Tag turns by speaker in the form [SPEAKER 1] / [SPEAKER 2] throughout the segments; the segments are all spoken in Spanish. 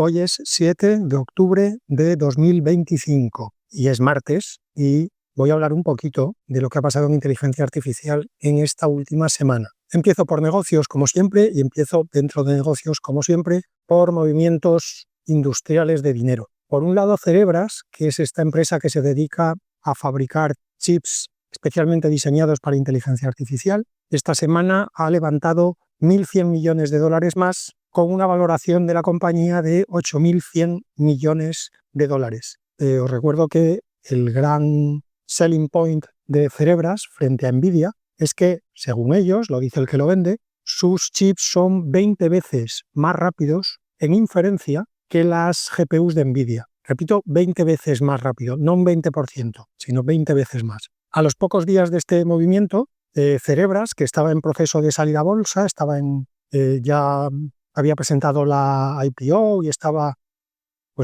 [SPEAKER 1] Hoy es 7 de octubre de 2025 y es martes y voy a hablar un poquito de lo que ha pasado en inteligencia artificial en esta última semana. Empiezo por negocios como siempre y empiezo dentro de negocios como siempre por movimientos industriales de dinero. Por un lado, Cerebras, que es esta empresa que se dedica a fabricar chips especialmente diseñados para inteligencia artificial, esta semana ha levantado 1.100 millones de dólares más con una valoración de la compañía de 8.100 millones de dólares. Os recuerdo que el gran selling point de Cerebras frente a Nvidia es que, según ellos, lo dice el que lo vende, sus chips son 20 veces más rápidos en inferencia que las GPUs de Nvidia. Repito, 20 veces más rápido, no un 20%, sino 20 veces más. A los pocos días de este movimiento, Cerebras, que estaba en proceso de salir a bolsa, ya había presentado la IPO y estaba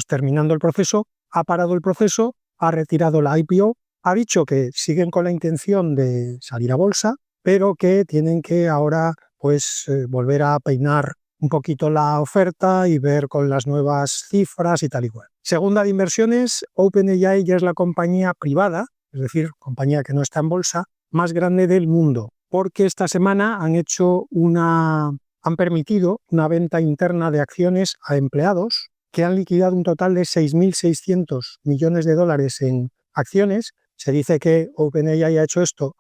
[SPEAKER 1] terminando el proceso, ha parado el proceso, ha retirado la IPO, ha dicho que siguen con la intención de salir a bolsa, pero que tienen que ahora volver a peinar un poquito la oferta y ver con las nuevas cifras y tal y cual. Segunda de inversiones, OpenAI ya es la compañía privada, es decir, compañía que no está en bolsa, más grande del mundo, porque esta semana han permitido una venta interna de acciones a empleados que han liquidado un total de 6.600 millones de dólares en acciones. Se dice que OpenAI ha hecho esto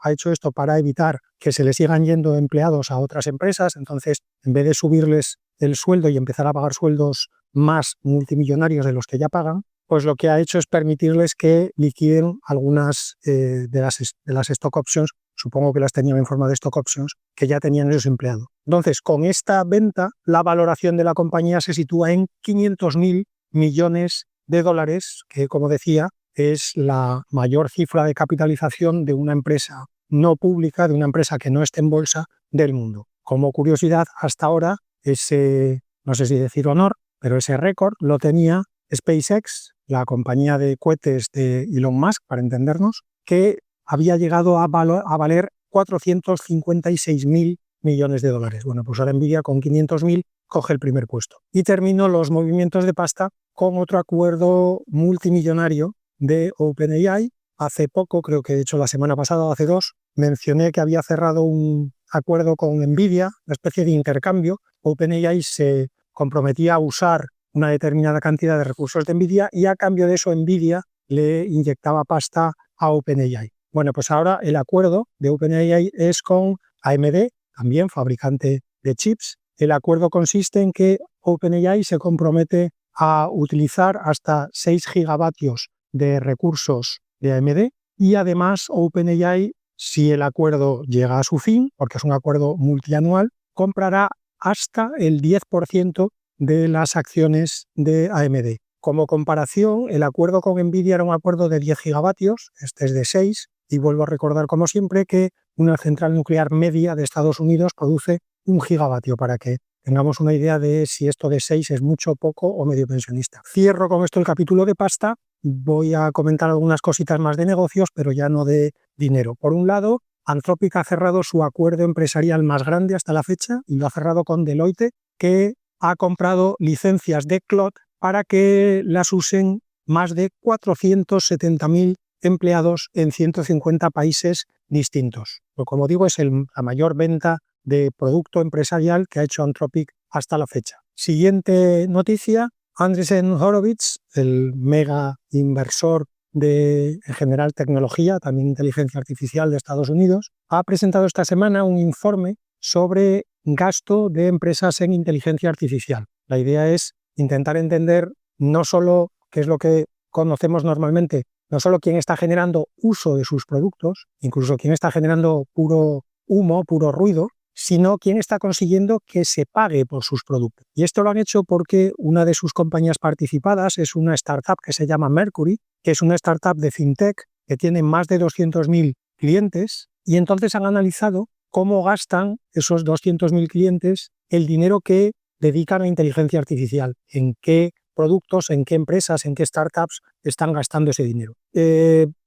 [SPEAKER 1] para evitar que se le sigan yendo empleados a otras empresas. Entonces, en vez de subirles el sueldo y empezar a pagar sueldos más multimillonarios de los que ya pagan, pues lo que ha hecho es permitirles que liquiden algunas de las stock options, supongo que las tenían en forma de stock options, que ya tenían esos empleados. Entonces, con esta venta, la valoración de la compañía se sitúa en 500.000 millones de dólares, que, como decía, es la mayor cifra de capitalización de una empresa no pública, de una empresa que no esté en bolsa del mundo. Como curiosidad, hasta ahora, no sé si decir honor, pero ese récord lo tenía SpaceX, la compañía de cohetes de Elon Musk, para entendernos, que había llegado a valer 456.000 millones de dólares. Bueno, pues ahora Nvidia con 500.000 coge el primer puesto. Y termino los movimientos de pasta con otro acuerdo multimillonario de OpenAI. Hace poco, creo que de hecho la semana pasada o hace dos, mencioné que había cerrado un acuerdo con Nvidia, una especie de intercambio. OpenAI se comprometía a usar una determinada cantidad de recursos de Nvidia y a cambio de eso Nvidia le inyectaba pasta a OpenAI. Bueno, pues ahora el acuerdo de OpenAI es con AMD, también fabricante de chips. El acuerdo consiste en que OpenAI se compromete a utilizar hasta 6 gigavatios de recursos de AMD y además OpenAI, si el acuerdo llega a su fin, porque es un acuerdo multianual, comprará hasta el 10% de las acciones de AMD. Como comparación, el acuerdo con Nvidia era un acuerdo de 10 gigavatios, este es de 6, y vuelvo a recordar como siempre que una central nuclear media de Estados Unidos produce 1 gigavatio, para que tengamos una idea de si esto de 6 es mucho, poco o medio pensionista. Cierro con esto el capítulo de pasta, voy a comentar algunas cositas más de negocios, pero ya no de dinero. Por un lado, Anthropic ha cerrado su acuerdo empresarial más grande hasta la fecha y lo ha cerrado con Deloitte, que ha comprado licencias de Claude para que las usen más de 470.000 empleados en 150 países distintos. Pero como digo, es la mayor venta de producto empresarial que ha hecho Anthropic hasta la fecha. Siguiente noticia, Andreessen Horowitz, el mega inversor en general tecnología, también inteligencia artificial de Estados Unidos, ha presentado esta semana un informe sobre gasto de empresas en inteligencia artificial. La idea es intentar entender no solo qué es lo que conocemos normalmente, no solo quién está generando uso de sus productos, incluso quién está generando puro humo, puro ruido, sino quién está consiguiendo que se pague por sus productos. Y esto lo han hecho porque una de sus compañías participadas es una startup que se llama Mercury, que es una startup de fintech que tiene más de 200.000 clientes, y entonces han analizado cómo gastan esos 200.000 clientes el dinero que dedican a inteligencia artificial, en qué productos, en qué empresas, en qué startups están gastando ese dinero.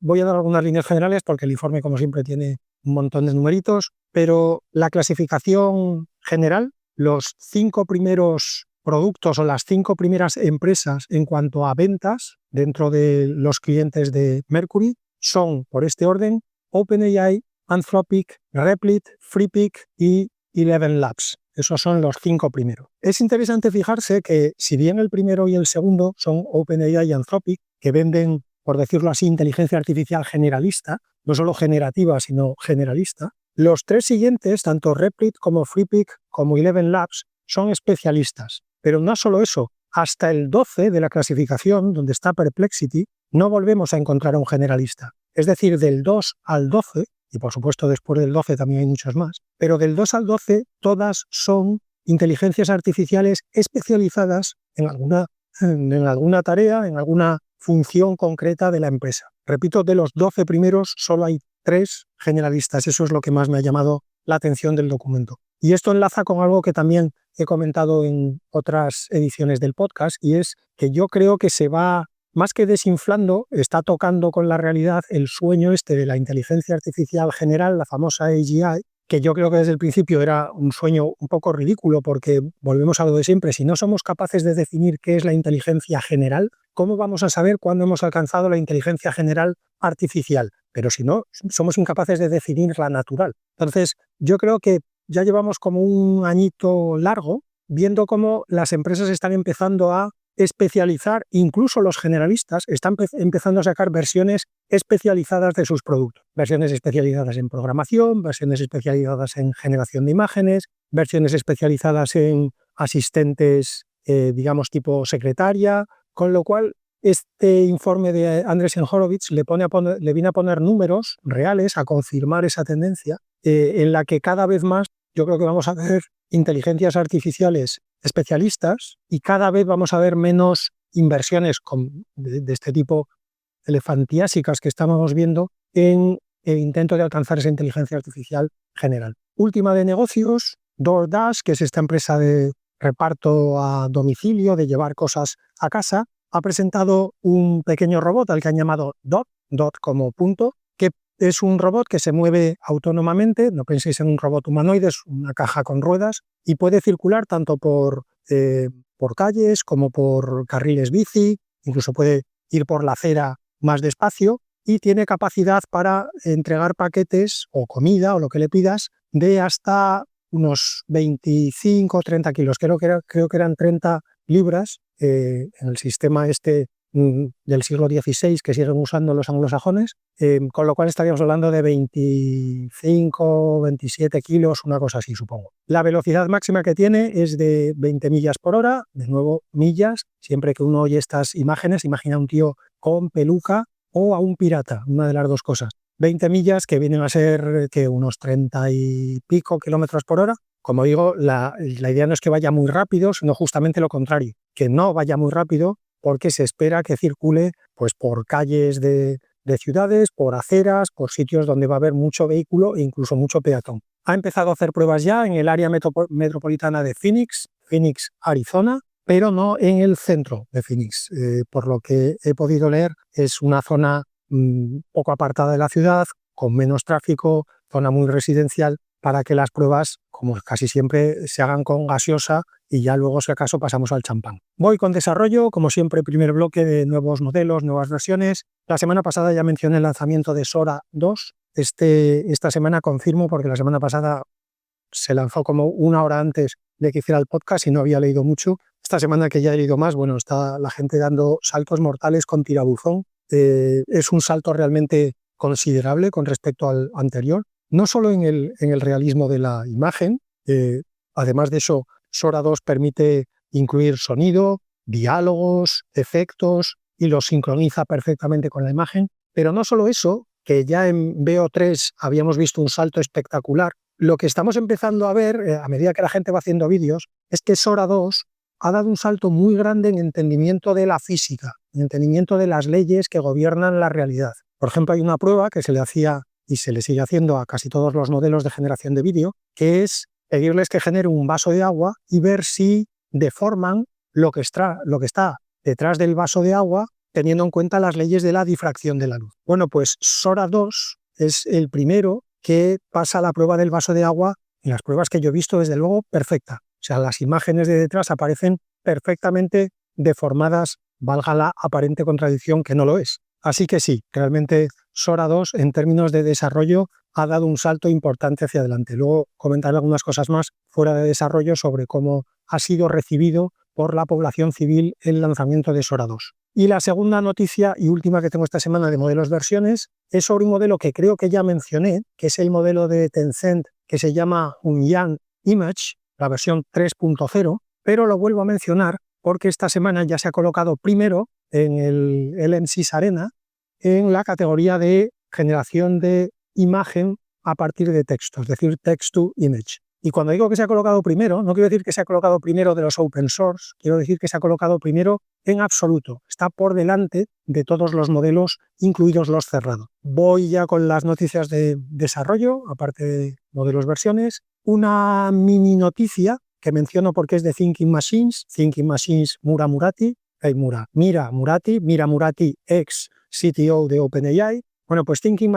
[SPEAKER 1] Voy a dar algunas líneas generales porque el informe, como siempre, tiene un montón de numeritos, pero la clasificación general, los 5 primeros productos o las 5 primeras empresas en cuanto a ventas dentro de los clientes de Mercury son, por este orden, OpenAI, Anthropic, Replit, Freepik y Eleven Labs. Esos son los 5 primeros. Es interesante fijarse que si bien el primero y el segundo son OpenAI y Anthropic, que venden, por decirlo así, inteligencia artificial generalista, no solo generativa, sino generalista, los 3 siguientes, tanto Replit como Freepik como Eleven Labs, son especialistas. Pero no solo eso, hasta el 12 de la clasificación, donde está Perplexity, no volvemos a encontrar a un generalista. Es decir, del 2 al 12, y por supuesto después del 12 también hay muchos más, pero del 2 al 12 todas son inteligencias artificiales especializadas en alguna tarea, en alguna función concreta de la empresa. Repito, de los 12 primeros solo hay 3 generalistas. Eso es lo que más me ha llamado la atención del documento. Y esto enlaza con algo que también he comentado en otras ediciones del podcast, y es que yo creo que se va, más que desinflando, está tocando con la realidad el sueño este de la inteligencia artificial general, la famosa AGI, que yo creo que desde el principio era un sueño un poco ridículo, porque volvemos a lo de siempre: si no somos capaces de definir qué es la inteligencia general, ¿cómo vamos a saber cuándo hemos alcanzado la inteligencia general artificial? Pero si no, somos incapaces de definir la natural. Entonces, yo creo que ya llevamos como un añito largo viendo cómo las empresas están empezando a especializar, incluso los generalistas están empezando a sacar versiones especializadas de sus productos. Versiones especializadas en programación, versiones especializadas en generación de imágenes, versiones especializadas en asistentes, digamos, tipo secretaria, con lo cual este informe de Andreessen Horowitz le viene a poner números reales, a confirmar esa tendencia, en la que cada vez más yo creo que vamos a ver inteligencias artificiales especialistas y cada vez vamos a ver menos inversiones de este tipo elefantiásicas que estábamos viendo en el intento de alcanzar esa inteligencia artificial general. Última de negocios, DoorDash, que es esta empresa de reparto a domicilio, de llevar cosas a casa, ha presentado un pequeño robot al que han llamado Dot como punto, que es un robot que se mueve autónomamente. No penséis en un robot humanoide, es una caja con ruedas y puede circular tanto por calles como por carriles bici, incluso puede ir por la acera más despacio, y tiene capacidad para entregar paquetes o comida o lo que le pidas de hasta unos 25 o 30 kilos. Creo que eran 30 libras en el sistema este del siglo XVI que siguen usando los anglosajones, con lo cual estaríamos hablando de 25, 27 kilos, una cosa así, supongo. La velocidad máxima que tiene es de 20 millas por hora, de nuevo millas. Siempre que uno oye estas imágenes, imagina a un tío con peluca o a un pirata, una de las dos cosas. 20 millas que vienen a ser que unos 30 y pico kilómetros por hora. Como digo, la idea no es que vaya muy rápido, sino justamente lo contrario, que no vaya muy rápido, porque se espera que circule pues, por calles de ciudades, por aceras, por sitios donde va a haber mucho vehículo e incluso mucho peatón. Ha empezado a hacer pruebas ya en el área metropolitana de Phoenix, Arizona, pero no en el centro de Phoenix. Por lo que he podido leer, es una zona poco apartada de la ciudad, con menos tráfico, zona muy residencial, para que las pruebas, como casi siempre, se hagan con gaseosa y ya luego, si acaso, pasamos al champán. Voy con desarrollo, como siempre, primer bloque de nuevos modelos, nuevas versiones. La semana pasada ya mencioné el lanzamiento de Sora 2. Esta semana confirmo, porque la semana pasada se lanzó como una hora antes de que hiciera el podcast y no había leído mucho. Esta semana que ya he leído más, bueno, está la gente dando saltos mortales con tirabuzón. Es un salto realmente considerable con respecto al anterior. No solo en el realismo de la imagen, además de eso, Sora 2 permite incluir sonido, diálogos, efectos y los sincroniza perfectamente con la imagen. Pero no solo eso, que ya en Veo 3 habíamos visto un salto espectacular. Lo que estamos empezando a ver, a medida que la gente va haciendo vídeos, es que Sora 2 ha dado un salto muy grande en entendimiento de la física, en entendimiento de las leyes que gobiernan la realidad. Por ejemplo, hay una prueba que se le hacía y se le sigue haciendo a casi todos los modelos de generación de vídeo, que es pedirles que generen un vaso de agua y ver si deforman lo que está detrás del vaso de agua, teniendo en cuenta las leyes de la difracción de la luz. Bueno, pues Sora 2 es el primero que pasa la prueba del vaso de agua, y las pruebas que yo he visto, desde luego, perfecta. O sea, las imágenes de detrás aparecen perfectamente deformadas, valga la aparente contradicción que no lo es. Así que sí, realmente Sora 2 en términos de desarrollo ha dado un salto importante hacia adelante. Luego comentaré algunas cosas más fuera de desarrollo sobre cómo ha sido recibido por la población civil el lanzamiento de Sora 2. Y la segunda noticia y última que tengo esta semana de modelos versiones es sobre un modelo que creo que ya mencioné, que es el modelo de Tencent que se llama Hunyang Image, la versión 3.0, pero lo vuelvo a mencionar porque esta semana ya se ha colocado primero en el LM6 Arena en la categoría de generación de imagen a partir de texto, es decir, text to image. Y cuando digo que se ha colocado primero, no quiero decir que se ha colocado primero de los open source, quiero decir que se ha colocado primero en absoluto. Está por delante de todos los modelos, incluidos los cerrados. Voy ya con las noticias de desarrollo, aparte de modelos versiones. Una mini noticia que menciono porque es de Thinking Machines Mira Murati, ex CTO de OpenAI. Bueno, pues Thinking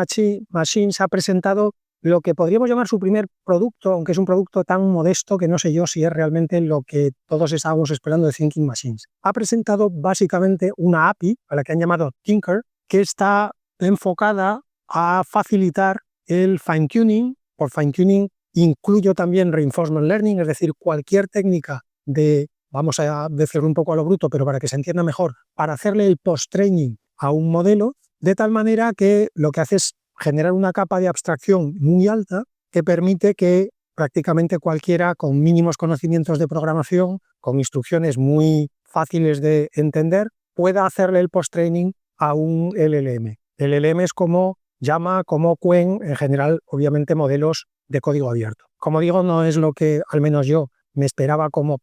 [SPEAKER 1] Machines ha presentado lo que podríamos llamar su primer producto, aunque es un producto tan modesto que no sé yo si es realmente lo que todos estábamos esperando de Thinking Machines. Ha presentado básicamente una API, a la que han llamado Tinker, que está enfocada a facilitar el fine-tuning. Por fine-tuning incluyo también reinforcement learning, es decir, cualquier técnica de, vamos a decirlo un poco a lo bruto, pero para que se entienda mejor, para hacerle el post-training a un modelo, de tal manera que lo que hace es generar una capa de abstracción muy alta que permite que prácticamente cualquiera con mínimos conocimientos de programación, con instrucciones muy fáciles de entender, pueda hacerle el post-training a un LLM. El LLM es como llama, como Qwen, en general, obviamente, modelos de código abierto. Como digo, no es lo que, al menos yo, me esperaba como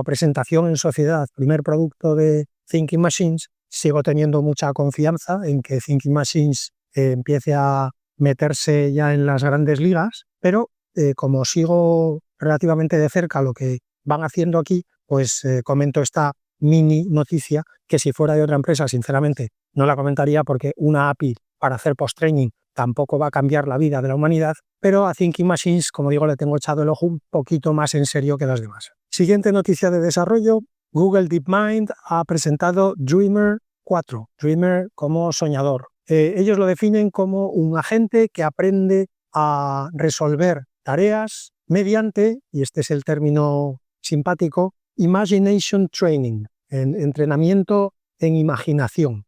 [SPEAKER 1] presentación en sociedad, primer producto de Thinking Machines. Sigo teniendo mucha confianza en que Thinking Machines empiece a meterse ya en las grandes ligas, pero como sigo relativamente de cerca lo que van haciendo aquí, pues comento esta mini noticia que si fuera de otra empresa, sinceramente, no la comentaría porque una API para hacer post-training tampoco va a cambiar la vida de la humanidad, pero a Thinking Machines, como digo, le tengo echado el ojo un poquito más en serio que las demás. Siguiente noticia de desarrollo, Google DeepMind ha presentado Dreamer 4, Dreamer como soñador. Ellos lo definen como un agente que aprende a resolver tareas mediante, y este es el término simpático, Imagination Training, entrenamiento en imaginación.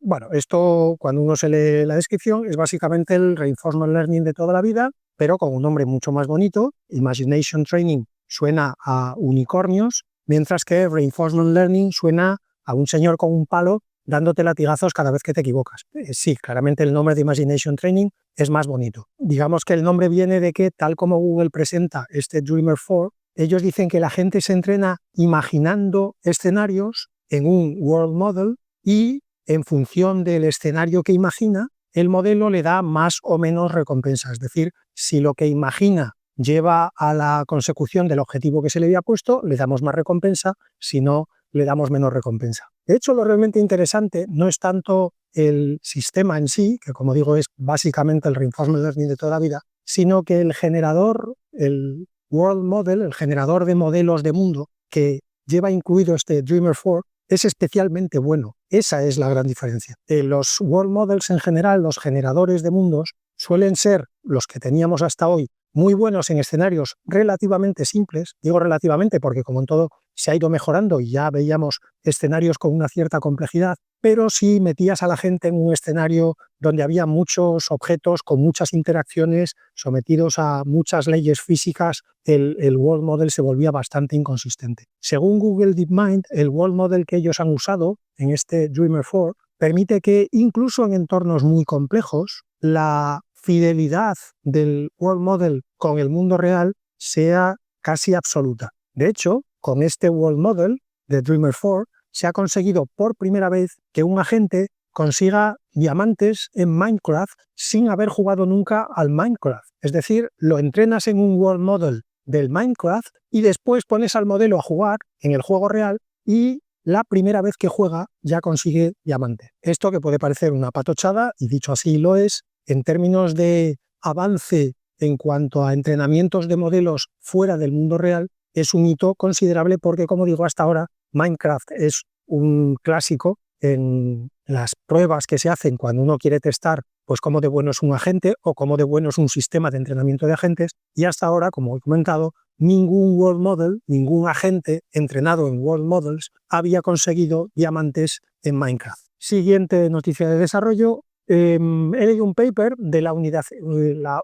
[SPEAKER 1] Bueno, esto cuando uno se lee la descripción es básicamente el Reinforcement Learning de toda la vida, pero con un nombre mucho más bonito. Imagination Training suena a unicornios, mientras que Reinforcement Learning suena a un señor con un palo dándote latigazos cada vez que te equivocas. Sí, claramente el nombre de Imagination Training es más bonito. Digamos que el nombre viene de que, tal como Google presenta este Dreamer 4, ellos dicen que la gente se entrena imaginando escenarios en un World Model y en función del escenario que imagina, el modelo le da más o menos recompensa. Es decir, si lo que imagina lleva a la consecución del objetivo que se le había puesto, le damos más recompensa, si no, le damos menos recompensa. De hecho, lo realmente interesante no es tanto el sistema en sí, que como digo es básicamente el Reinforcement Learning de toda la vida, sino que el generador, el World Model, el generador de modelos de mundo que lleva incluido este Dreamer 4, es especialmente bueno. Esa es la gran diferencia. Los World Models en general, los generadores de mundos, suelen ser los que teníamos hasta hoy muy buenos en escenarios relativamente simples. Digo relativamente porque, como en todo, se ha ido mejorando y ya veíamos escenarios con una cierta complejidad, pero si metías a la gente en un escenario donde había muchos objetos con muchas interacciones sometidos a muchas leyes físicas, el World Model se volvía bastante inconsistente. Según Google DeepMind, el World Model que ellos han usado en este Dreamer 4 permite que incluso en entornos muy complejos la fidelidad del World Model con el mundo real sea casi absoluta. De hecho, con este World Model de Dreamer 4 se ha conseguido por primera vez que un agente consiga diamantes en Minecraft sin haber jugado nunca al Minecraft. Es decir, lo entrenas en un World Model del Minecraft y después pones al modelo a jugar en el juego real y la primera vez que juega ya consigue diamante. Esto, que puede parecer una patochada, y dicho así lo es, en términos de avance en cuanto a entrenamientos de modelos fuera del mundo real, es un hito considerable porque, como digo, hasta ahora Minecraft es un clásico en las pruebas que se hacen cuando uno quiere testar pues cómo de bueno es un agente o cómo de bueno es un sistema de entrenamiento de agentes, y hasta ahora, como he comentado, ningún World Model, ningún agente entrenado en World Models había conseguido diamantes en Minecraft. Siguiente noticia de desarrollo. He leído un paper de la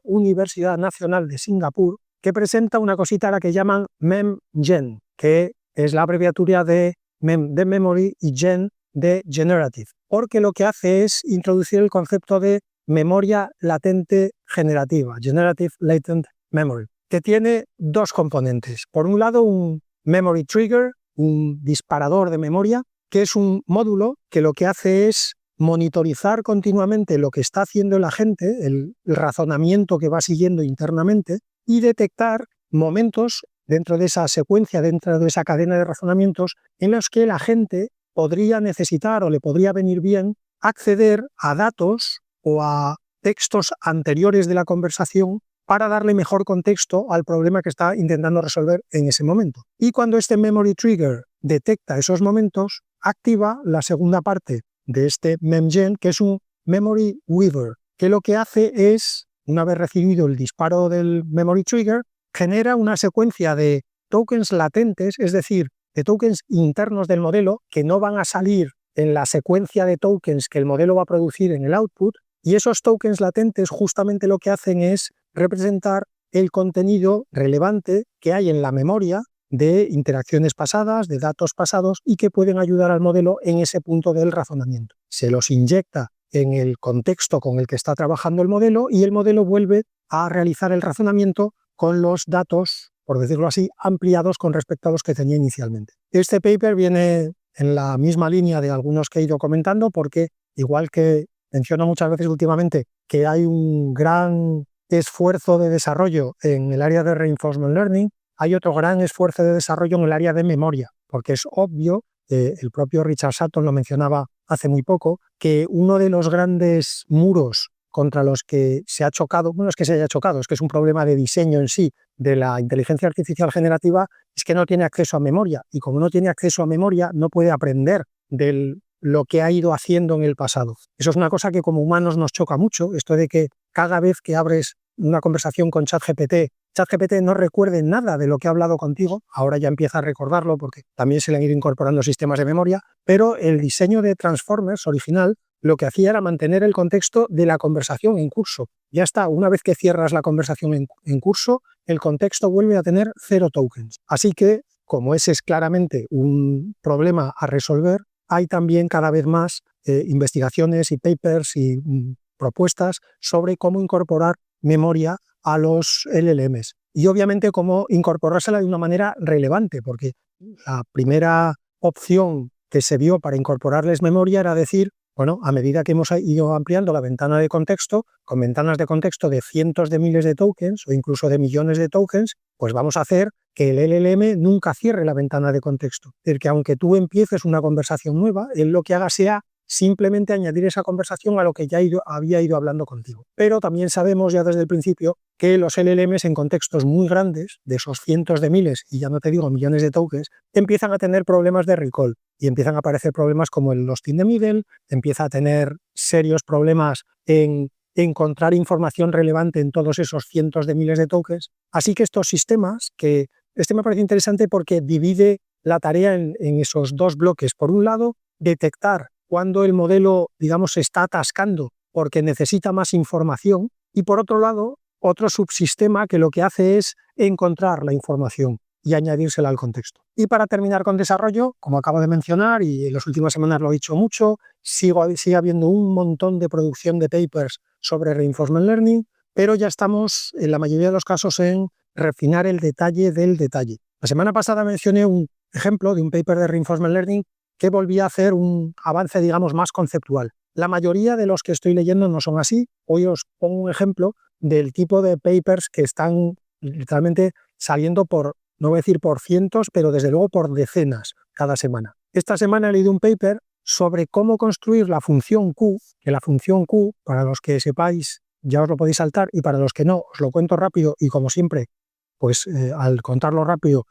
[SPEAKER 1] Universidad Nacional de Singapur que presenta una cosita a la que llaman MemGen, que es la abreviatura de Mem de Memory y Gen de Generative, porque lo que hace es introducir el concepto de memoria latente generativa, Generative Latent Memory, que tiene dos componentes. Por un lado, un Memory Trigger, un disparador de memoria, que es un módulo que lo que hace es monitorizar continuamente lo que está haciendo el agente, el razonamiento que va siguiendo internamente, y detectar momentos dentro de esa secuencia, dentro de esa cadena de razonamientos, en los que el agente podría necesitar o le podría venir bien acceder a datos o a textos anteriores de la conversación para darle mejor contexto al problema que está intentando resolver en ese momento. Y cuando este Memory Trigger detecta esos momentos, activa la segunda parte de este MemGen, que es un Memory Weaver, que lo que hace es, una vez recibido el disparo del Memory Trigger, genera una secuencia de tokens latentes, es decir, de tokens internos del modelo que no van a salir en la secuencia de tokens que el modelo va a producir en el output, y esos tokens latentes justamente lo que hacen es representar el contenido relevante que hay en la memoria de interacciones pasadas, de datos pasados, y que pueden ayudar al modelo en ese punto del razonamiento. Se los inyecta en el contexto con el que está trabajando el modelo y el modelo vuelve a realizar el razonamiento con los datos, por decirlo así, ampliados con respecto a los que tenía inicialmente. Este paper viene en la misma línea de algunos que he ido comentando, porque igual que menciono muchas veces últimamente que hay un gran esfuerzo de desarrollo en el área de Reinforcement Learning, hay otro gran esfuerzo de desarrollo en el área de memoria, porque es obvio, el propio Richard Sutton lo mencionaba hace muy poco, que uno de los grandes muros contra los que se ha chocado, bueno, es que se haya chocado, es que es un problema de diseño en sí de la inteligencia artificial generativa, es que no tiene acceso a memoria, y como no tiene acceso a memoria, no puede aprender de lo que ha ido haciendo en el pasado. Eso es una cosa que como humanos nos choca mucho, esto de que cada vez que abres una conversación con ChatGPT no recuerde nada de lo que ha hablado contigo, ahora ya empieza a recordarlo porque también se le han ido incorporando sistemas de memoria, pero el diseño de Transformers original lo que hacía era mantener el contexto de la conversación en curso. Ya está, una vez que cierras la conversación en curso, el contexto vuelve a tener 0 tokens. Así que, como ese es claramente un problema a resolver, hay también cada vez más investigaciones y papers y propuestas sobre cómo incorporar memoria a los LLMs. Y obviamente cómo incorporársela de una manera relevante, porque la primera opción que se vio para incorporarles memoria era decir, bueno, a medida que hemos ido ampliando la ventana de contexto, con ventanas de contexto de cientos de miles de tokens o incluso de millones de tokens, pues vamos a hacer que el LLM nunca cierre la ventana de contexto. Es decir, que aunque tú empieces una conversación nueva, él lo que haga sea simplemente añadir esa conversación a lo que ya había ido hablando contigo. Pero también sabemos ya desde el principio que los LLMs en contextos muy grandes, de esos cientos de miles, y ya no te digo millones de tokens, empiezan a tener problemas de recall y empiezan a aparecer problemas como el lost in the middle, empieza a tener serios problemas en encontrar información relevante en todos esos cientos de miles de tokens. Así que estos sistemas, que este me parece interesante porque divide la tarea en esos dos bloques. Por un lado, detectar cuando el modelo, digamos, se está atascando porque necesita más información, y por otro lado, otro subsistema que lo que hace es encontrar la información y añadírsela al contexto. Y para terminar con desarrollo, como acabo de mencionar, y en las últimas semanas lo he dicho mucho, sigue habiendo un montón de producción de papers sobre Reinforcement Learning, pero ya estamos, en la mayoría de los casos, en refinar el detalle del detalle. La semana pasada mencioné un ejemplo de un paper de Reinforcement Learning que volvía a hacer un avance, digamos, más conceptual. La mayoría de los que estoy leyendo no son así. Hoy os pongo un ejemplo del tipo de papers que están literalmente saliendo por, no voy a decir por cientos, pero desde luego por decenas cada semana. Esta semana he leído un paper sobre cómo construir la función Q, que la función Q, para los que sepáis, ya os lo podéis saltar, y para los que no, os lo cuento rápido, y como siempre, pues al contarlo rápido,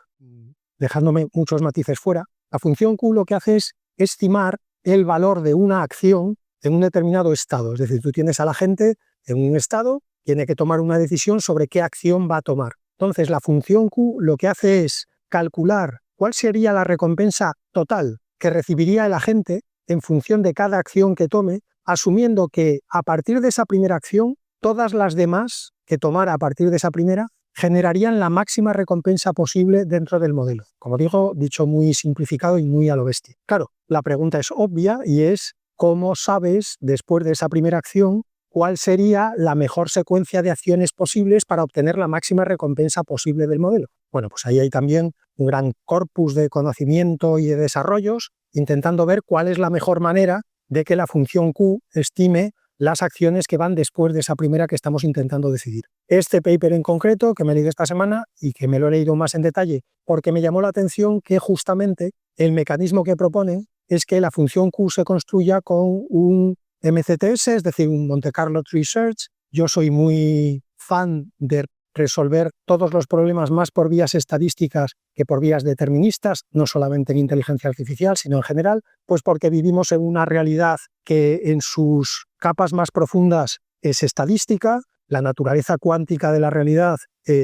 [SPEAKER 1] dejándome muchos matices fuera, la función Q lo que hace es estimar el valor de una acción en un determinado estado. Es decir, tú tienes a la gente en un estado, tiene que tomar una decisión sobre qué acción va a tomar. Entonces, la función Q lo que hace es calcular cuál sería la recompensa total que recibiría el agente en función de cada acción que tome, asumiendo que a partir de esa primera acción, todas las demás que tomara a partir de esa primera generarían la máxima recompensa posible dentro del modelo. Como digo, dicho muy simplificado y muy a lo bestia. Claro, la pregunta es obvia y es ¿cómo sabes, después de esa primera acción, cuál sería la mejor secuencia de acciones posibles para obtener la máxima recompensa posible del modelo? Bueno, pues ahí hay también un gran corpus de conocimiento y de desarrollos, intentando ver cuál es la mejor manera de que la función Q estime las acciones que van después de esa primera que estamos intentando decidir. Este paper en concreto, que me he leído esta semana y que me lo he leído más en detalle, porque me llamó la atención que justamente el mecanismo que proponen es que la función Q se construya con un MCTS, es decir, un Monte Carlo Tree Search. Yo soy muy fan de resolver todos los problemas más por vías estadísticas que por vías deterministas, no solamente en inteligencia artificial, sino en general, pues porque vivimos en una realidad que en sus capas más profundas es estadística. La naturaleza cuántica de la realidad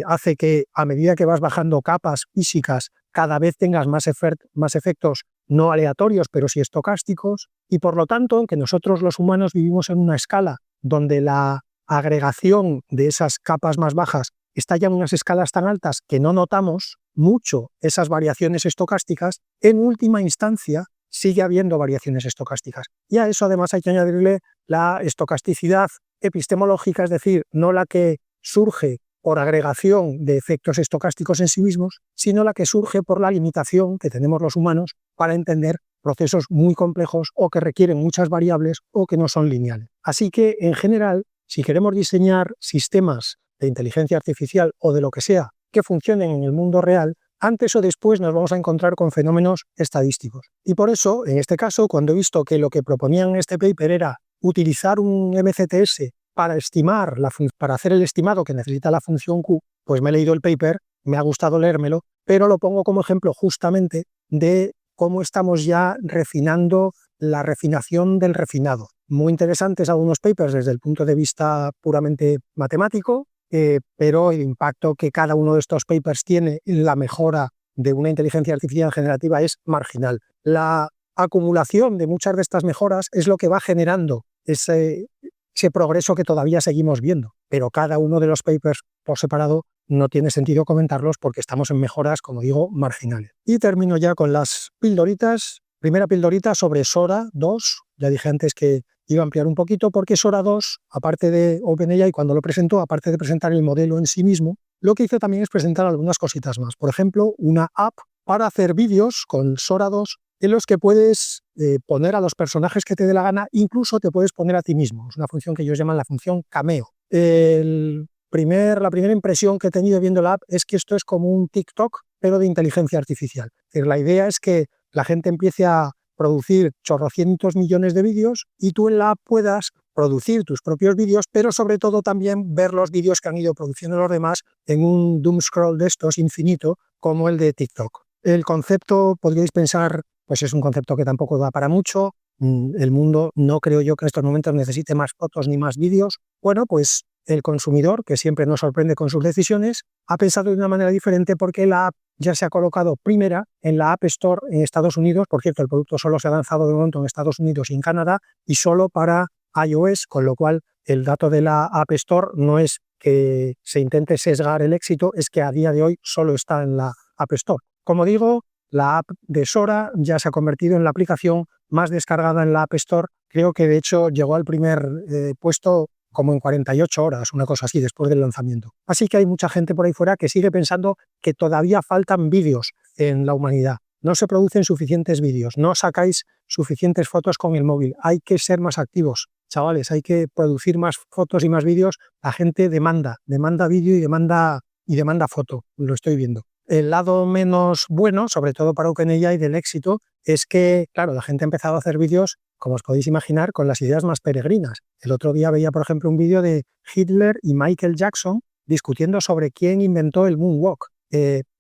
[SPEAKER 1] hace que a medida que vas bajando capas físicas, cada vez tengas más efectos no aleatorios, pero sí estocásticos, y por lo tanto, aunque nosotros los humanos vivimos en una escala donde la agregación de esas capas más bajas está ya en unas escalas tan altas que no notamos mucho esas variaciones estocásticas, en última instancia sigue habiendo variaciones estocásticas. Y a eso además hay que añadirle la estocasticidad epistemológica, es decir, no la que surge por agregación de efectos estocásticos en sí mismos, sino la que surge por la limitación que tenemos los humanos para entender procesos muy complejos o que requieren muchas variables o que no son lineales. Así que, en general, si queremos diseñar sistemas de inteligencia artificial o de lo que sea que funcionen en el mundo real, antes o después nos vamos a encontrar con fenómenos estadísticos. Y por eso, en este caso, cuando he visto que lo que proponían en este paper era utilizar un MCTS para estimar, para hacer el estimado que necesita la función Q, pues me he leído el paper, me ha gustado leérmelo, pero lo pongo como ejemplo justamente de cómo estamos ya refinando la refinación del refinado. Muy interesantes algunos papers desde el punto de vista puramente matemático, pero el impacto que cada uno de estos papers tiene en la mejora de una inteligencia artificial generativa es marginal. La acumulación de muchas de estas mejoras es lo que va generando ese progreso que todavía seguimos viendo, pero cada uno de los papers por separado no tiene sentido comentarlos porque estamos en mejoras, como digo, marginales. Y termino ya con las pildoritas. Primera pildorita sobre Sora 2. Ya dije antes que iba a ampliar un poquito porque Sora 2, aparte de OpenAI, cuando lo presentó, aparte de presentar el modelo en sí mismo, lo que hizo también es presentar algunas cositas más. Por ejemplo, una app para hacer vídeos con Sora 2 en los que puedes poner a los personajes que te dé la gana, incluso te puedes poner a ti mismo. Es una función que ellos llaman la función cameo. La primera impresión que he tenido viendo la app es que esto es como un TikTok, pero de inteligencia artificial. Es decir, la idea es que la gente empiece a producir chorrocientos millones de vídeos y tú en la app puedas producir tus propios vídeos, pero sobre todo también ver los vídeos que han ido produciendo los demás en un doom scroll de estos infinito, como el de TikTok. El concepto, podríais pensar, pues es un concepto que tampoco da para mucho. El mundo no creo yo que en estos momentos necesite más fotos ni más vídeos. Bueno, pues el consumidor, que siempre nos sorprende con sus decisiones, ha pensado de una manera diferente porque la app ya se ha colocado primera en la App Store en Estados Unidos. Por cierto, el producto solo se ha lanzado de momento en Estados Unidos y en Canadá y solo para iOS, con lo cual el dato de la App Store no es que se intente sesgar el éxito, es que a día de hoy solo está en la App Store. Como digo, la app de Sora ya se ha convertido en la aplicación más descargada en la App Store. Creo que de hecho llegó al primer puesto como en 48 horas, una cosa así, después del lanzamiento. Así que hay mucha gente por ahí fuera que sigue pensando que todavía faltan vídeos en la humanidad. No se producen suficientes vídeos, no sacáis suficientes fotos con el móvil. Hay que ser más activos, chavales, hay que producir más fotos y más vídeos. La gente demanda vídeo y demanda foto, lo estoy viendo. El lado menos bueno, sobre todo para OpenAI del éxito, es que, claro, la gente ha empezado a hacer vídeos, como os podéis imaginar, con las ideas más peregrinas. El otro día veía, por ejemplo, un vídeo de Hitler y Michael Jackson discutiendo sobre quién inventó el moonwalk.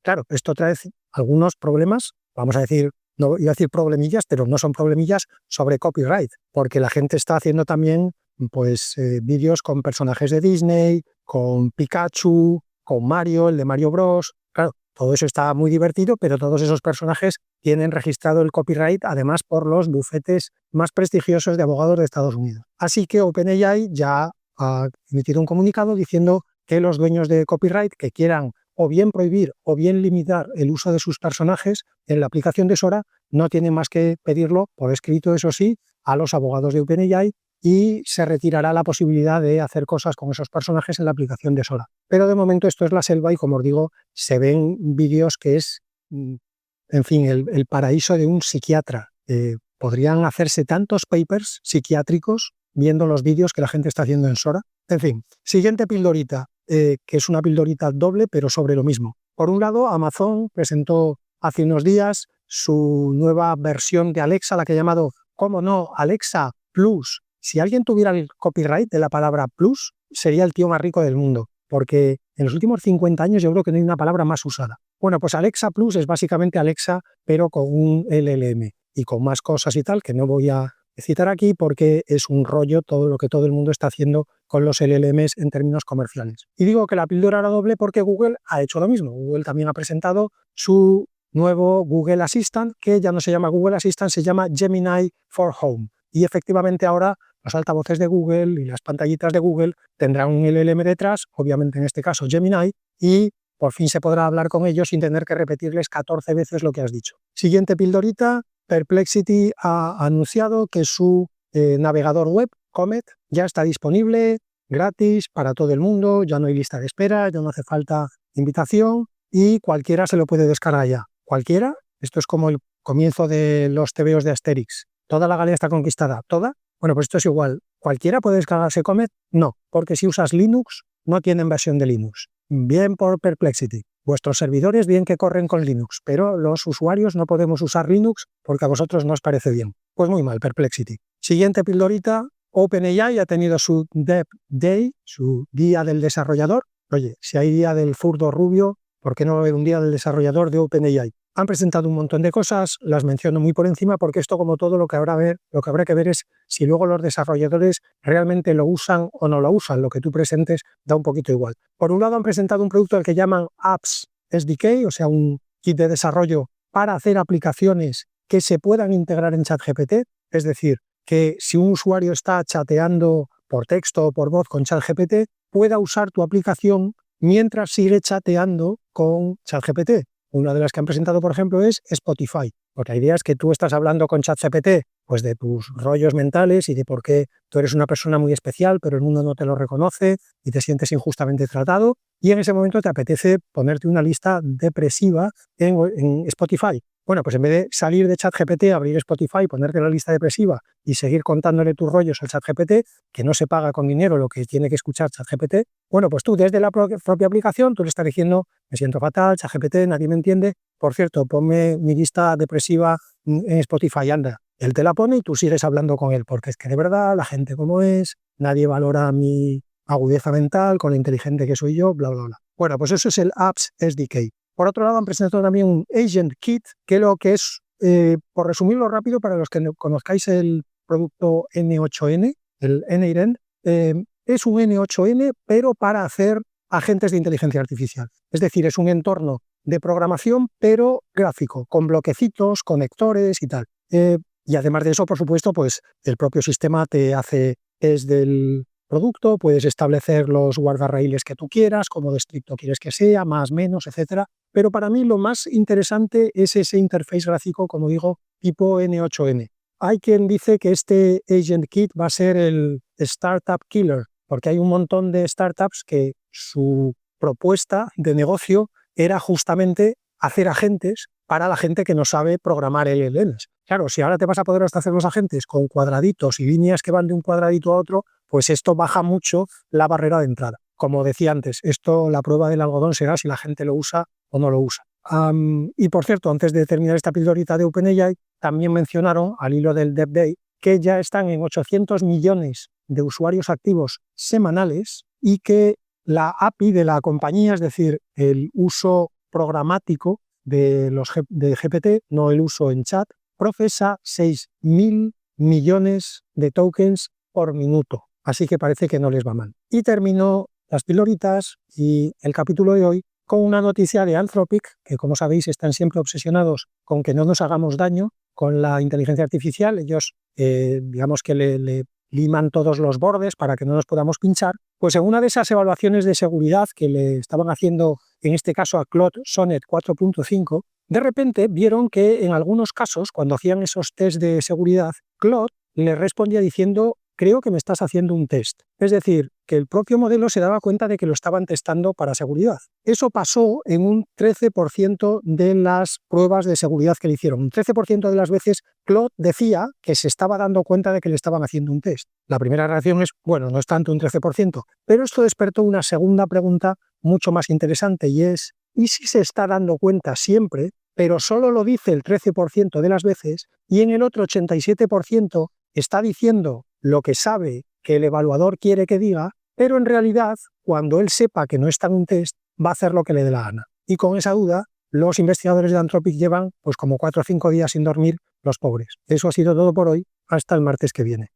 [SPEAKER 1] Claro, esto trae algunos problemas, vamos a decir, no iba a decir problemillas, pero no son problemillas sobre copyright, porque la gente está haciendo también pues vídeos con personajes de Disney, con Pikachu, con Mario, el de Mario Bros. Claro, todo eso está muy divertido, pero todos esos personajes tienen registrado el copyright, además por los bufetes más prestigiosos de abogados de Estados Unidos. Así que OpenAI ya ha emitido un comunicado diciendo que los dueños de copyright que quieran o bien prohibir o bien limitar el uso de sus personajes en la aplicación de Sora no tienen más que pedirlo por escrito, eso sí, a los abogados de OpenAI, y se retirará la posibilidad de hacer cosas con esos personajes en la aplicación de Sora. Pero de momento esto es la selva y, como os digo, se ven vídeos que es, en fin, el paraíso de un psiquiatra. Podrían hacerse tantos papers psiquiátricos viendo los vídeos que la gente está haciendo en Sora. En fin, siguiente pildorita, que es una pildorita doble, pero sobre lo mismo. Por un lado, Amazon presentó hace unos días su nueva versión de Alexa, la que ha llamado, ¿cómo no?, Alexa Plus. Si alguien tuviera el copyright de la palabra Plus, sería el tío más rico del mundo, porque en los últimos 50 años yo creo que no hay una palabra más usada. Bueno, pues Alexa Plus es básicamente Alexa, pero con un LLM y con más cosas y tal, que no voy a citar aquí porque es un rollo todo lo que todo el mundo está haciendo con los LLMs en términos comerciales. Y digo que la píldora era doble porque Google ha hecho lo mismo. Google también ha presentado su nuevo Google Assistant, que ya no se llama Google Assistant, se llama Gemini for Home. Y efectivamente ahora los altavoces de Google y las pantallitas de Google tendrán un LLM detrás, obviamente en este caso Gemini, y por fin se podrá hablar con ellos sin tener que repetirles 14 veces lo que has dicho. Siguiente pildorita, Perplexity ha anunciado que su navegador web, Comet, ya está disponible, gratis, para todo el mundo, ya no hay lista de espera, ya no hace falta invitación y cualquiera se lo puede descargar ya. ¿Cualquiera? Esto es como el comienzo de los tebeos de Asterix. ¿Toda la Galia está conquistada? ¿Toda? Bueno, pues esto es igual. ¿Cualquiera puede descargarse Comet? No, porque si usas Linux, no tienen versión de Linux. Bien por Perplexity. Vuestros servidores bien que corren con Linux, pero los usuarios no podemos usar Linux porque a vosotros no os parece bien. Pues muy mal, Perplexity. Siguiente pildorita, OpenAI ha tenido su Dev Day, su Día del Desarrollador. Oye, si hay Día del Zurdo Rubio, ¿por qué no va a haber un Día del Desarrollador de OpenAI? Han presentado un montón de cosas, las menciono muy por encima porque esto, como todo, lo que habrá que ver es si luego los desarrolladores realmente lo usan o no lo usan. Lo que tú presentes da un poquito igual. Por un lado, han presentado un producto al que llaman Apps SDK, o sea, un kit de desarrollo para hacer aplicaciones que se puedan integrar en ChatGPT. Es decir, que si un usuario está chateando por texto o por voz con ChatGPT, pueda usar tu aplicación mientras sigue chateando con ChatGPT. Una de las que han presentado, por ejemplo, es Spotify. Porque la idea es que tú estás hablando con ChatGPT pues de tus rollos mentales y de por qué tú eres una persona muy especial, pero el mundo no te lo reconoce y te sientes injustamente tratado. Y en ese momento te apetece ponerte una lista depresiva en Spotify. Bueno, pues en vez de salir de ChatGPT, abrir Spotify, ponerte la lista depresiva y seguir contándole tus rollos al ChatGPT, que no se paga con dinero lo que tiene que escuchar ChatGPT, bueno, pues tú desde la propia aplicación, tú le estás diciendo, me siento fatal, ChatGPT, nadie me entiende, por cierto, ponme mi lista depresiva en Spotify, anda. Él te la pone y tú sigues hablando con él, porque es que de verdad la gente como es, nadie valora mi agudeza mental con lo inteligente que soy yo, bla, bla, bla. Bueno, pues eso es el Apps SDK. Por otro lado, han presentado también un Agent Kit, que lo que es, por resumirlo rápido, para los que no conozcáis el producto N8N, el N8N, es un N8N, pero para hacer agentes de inteligencia artificial. Es decir, es un entorno de programación, pero gráfico, con bloquecitos, conectores y tal. Y además de eso, por supuesto, pues el propio sistema te hace test del producto, puedes establecer los guardarraíles que tú quieras, cómo de estricto quieres que sea, más, menos, etcétera. Pero para mí lo más interesante es ese interface gráfico, como digo, tipo N8N. Hay quien dice que este Agent Kit va a ser el Startup Killer, porque hay un montón de startups que su propuesta de negocio era justamente hacer agentes para la gente que no sabe programar LLMs. Claro, si ahora te vas a poder hasta hacer los agentes con cuadraditos y líneas que van de un cuadradito a otro, pues esto baja mucho la barrera de entrada. Como decía antes, la prueba del algodón será si la gente lo usa o no lo usa. Y por cierto, antes de terminar esta pildorita de OpenAI, también mencionaron, al hilo del Dev Day, que ya están en 800 millones de usuarios activos semanales y que la API de la compañía, es decir, el uso programático de GPT, no el uso en chat, procesa 6.000 millones de tokens por minuto. Así que parece que no les va mal. Y termino las pildoritas y el capítulo de hoy con una noticia de Anthropic, que como sabéis están siempre obsesionados con que no nos hagamos daño con la inteligencia artificial. Ellos, digamos que le liman todos los bordes para que no nos podamos pinchar. Pues en una de esas evaluaciones de seguridad que le estaban haciendo, en este caso a Claude Sonnet 4.5, de repente vieron que en algunos casos, cuando hacían esos test de seguridad, Claude le respondía diciendo: creo que me estás haciendo un test. Es decir, que el propio modelo se daba cuenta de que lo estaban testando para seguridad. Eso pasó en un 13% de las pruebas de seguridad que le hicieron. Un 13% de las veces Claude decía que se estaba dando cuenta de que le estaban haciendo un test. La primera reacción es, bueno, no es tanto un 13%, pero esto despertó una segunda pregunta mucho más interesante, y es: ¿y si se está dando cuenta siempre, pero solo lo dice el 13% de las veces, y en el otro 87% está diciendo lo que sabe que el evaluador quiere que diga, pero en realidad, cuando él sepa que no está en un test, va a hacer lo que le dé la gana? Y con esa duda, los investigadores de Anthropic llevan pues como 4 o 5 días sin dormir, los pobres. Eso ha sido todo por hoy. Hasta el martes que viene.